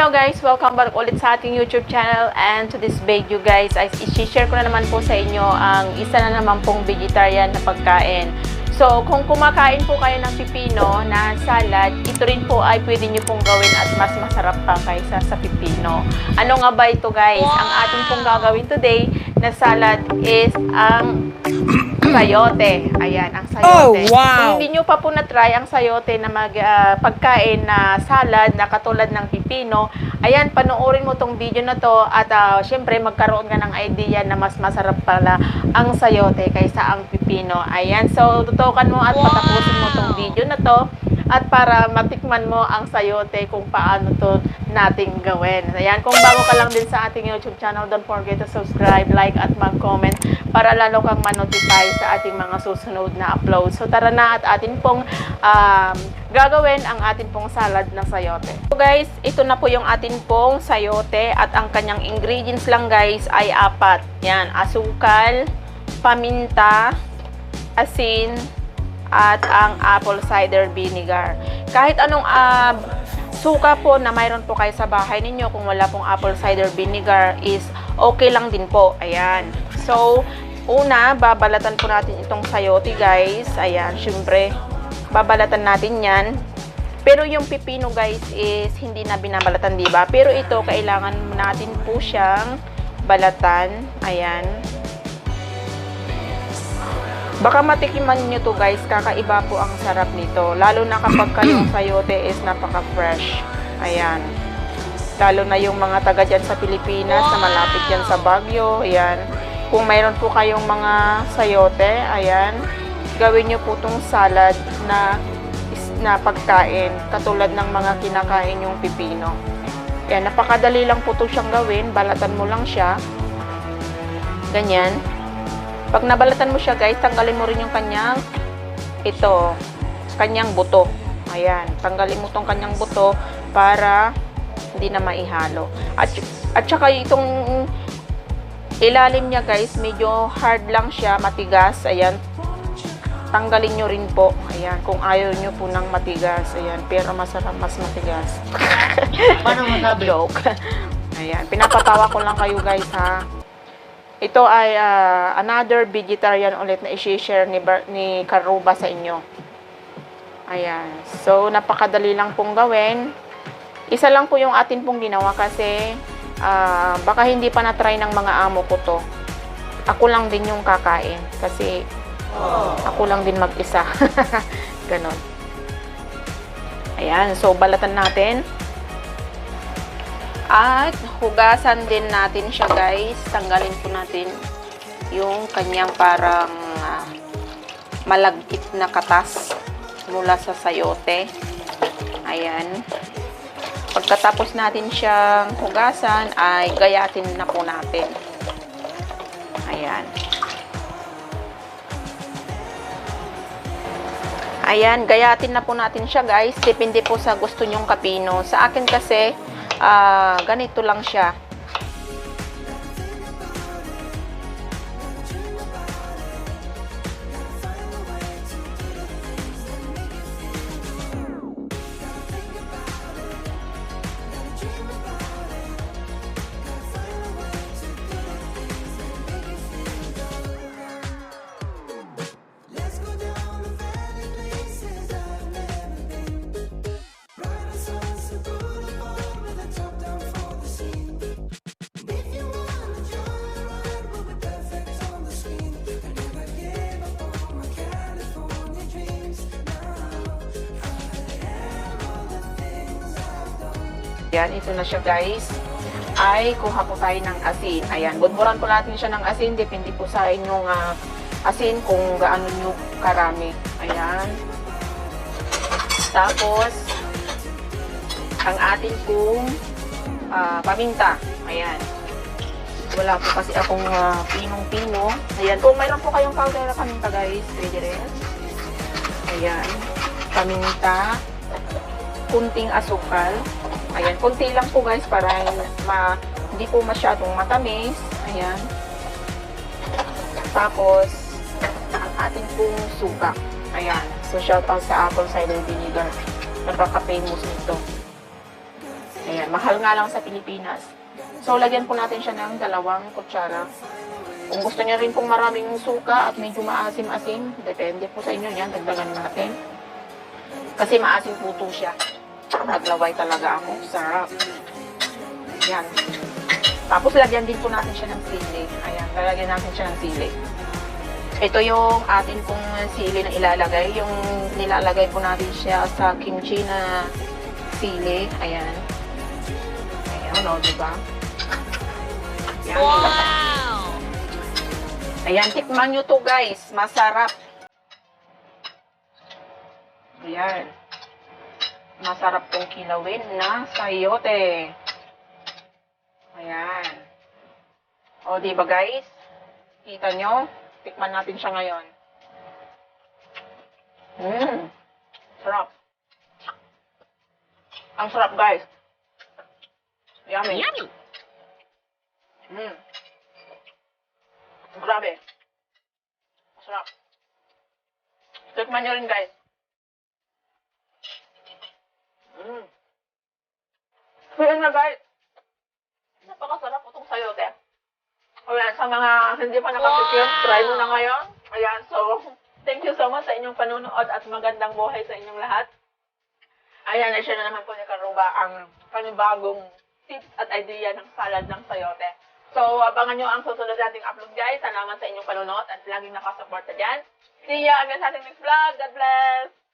Hello guys! Welcome back ulit sa ating YouTube channel, and to this video guys ay i-share ko na naman po sa inyo ang isa na naman pong vegetarian na pagkain. So kung kumakain po kayo ng pipino na salad, ito rin po ay pwede nyo pong gawin at mas masarap pa kaysa sa pipino. Ano nga ba ito guys? Ang ating pong gagawin today na salad is ang sayote. Ayan, ang sayote. Oh, wow! Kung hindi nyo pa po na-try ang sayote na pagkain na salad na katulad ng pipino, ayan, panoorin mo tong video na to at syempre magkaroon ka ng idea na mas masarap pala ang sayote kaysa ang pipino. Ayan, so tutukan mo at patapusin mo tong video na to at para matikman mo ang sayote kung paano to nating gawin. Ayan, kung bago ka lang din sa ating YouTube channel, don't forget to subscribe, like at mag-comment para lalo kang ma-notify sa ating mga susunod na upload. So tara na at atin pong gagawin ang atin pong salad na sayote. So guys, ito na po yung atin pong sayote at ang kanyang ingredients lang guys ay 4. Yan, asukal, paminta, asin, at ang apple cider vinegar. Kahit anong suka po na mayroon po kayo sa bahay ninyo, kung wala pong apple cider vinegar is okay lang din po. Ayan. So, una, babalatan po natin itong sayote guys. Ayan, syempre, babalatan natin yan. Pero yung pipino guys is hindi na binabalatan, diba? Pero ito, kailangan natin po siyang balatan. Ayan. Baka matikiman nyo to guys, kakaiba po ang sarap nito. Lalo na kapag yung sayote is napaka-fresh. Ayan. Lalo na yung mga taga dyan sa Pilipinas na malapit dyan sa Baguio. Ayan. Kung mayroon po kayong mga sayote, ayan, gawin nyo po tong salad na pagkain. Katulad ng mga kinakain yung pipino. Ayan, napakadali lang po to siyang gawin. Balatan mo lang siya. Ganyan. Pag nabalatan mo siya guys, tanggalin mo rin yung kanyang kanyang buto. Ayan, tanggalin mo tong kanyang buto para hindi na maihalo. At saka itong ilalim niya guys, medyo hard lang siya, matigas. Ayan, tanggalin nyo rin po. Ayan, kung ayaw nyo po ng matigas. Ayan, pero masarap mas matigas. Paano masabi? Joke. Ayan, pinapatawa ko lang kayo guys ha. Ito ay another vegetarian ulit na i-share ni Karuba sa inyo. Ayan. So, napakadali lang pong gawin. Isa lang po yung atin pong ginawa kasi baka hindi pa na-try ng mga amo ko to. Ako lang din yung kakain kasi ako lang din mag-isa. Ganon. Ayan. So, balatan natin. At hugasan din natin siya guys. Tanggalin po natin yung kanyang parang malagkit na katas mula sa sayote. Ayan. Pagkatapos natin siyang hugasan ay gayatin na po natin. Ayan. Ayan, gayatin na po natin siya guys. Depende po sa gusto nyong kapino. Sa akin kasi ganito lang siya. Yan, ito na siya guys. Ay, kuha po tayo ng asin. Ayan, budburan po natin siya ng asin. Depende po sa inyong asin kung gaano nyo karami. Ayan. Tapos, ang atin pong paminta. Ayan. Wala po kasi akong pinong-pino. Ayan, kung mayroon po kayong powder na paminta guys, pwede rin. Ayan. Paminta. Kunting asukal. Ayan, konti lang po guys para hindi po masyadong matamis. Ayan. Tapos, ang ating pong suka. Ayan. So, shout out sa apple cider vinegar. Napaka-famous nito. Ayan, mahal nga lang sa Pilipinas. So, lagyan po natin siya ng 2 kutsara. Kung gusto niya rin pong maraming suka at medyo maasim-asim, depende po sa inyo yan, dagdagan natin. Kasi maasim po to siya. Naglaway talaga ako. Sarap. Yan. Tapos lagyan din po natin siya ng sili. Ayan, lalagyan natin siya ng sili. Ito yung atin pong sili na ilalagay. Yung nilalagay po natin siya sa kimchi na sili. Ayan. Ayan, o, diba? Ayan. Wow! Ayan, tikman nyo to guys. Masarap. Ayan. Masarap tong kilawin na sayote. Ayan. O, diba guys? Kita nyo? Tikman natin siya ngayon. Sarap. Ang sarap guys. Yummy. Yummy. Grabe. Sarap. Tikman nyo rin guys. Kaya na guys. Napakasarap po itong sayote. Ayan, sa mga hindi pa nakatikim, try mo na ngayon. Ayan, so, thank you so much sa inyong panunood at magandang buhay sa inyong lahat. Ayan, na-share na naman po ni Karuba ang panibagong tips at idea ng salad ng sayote. So, abangan nyo ang susunod nating upload guys. Salamat sa inyong panunood at laging nakasuporta dyan. See ya again sa ating next vlog. God bless!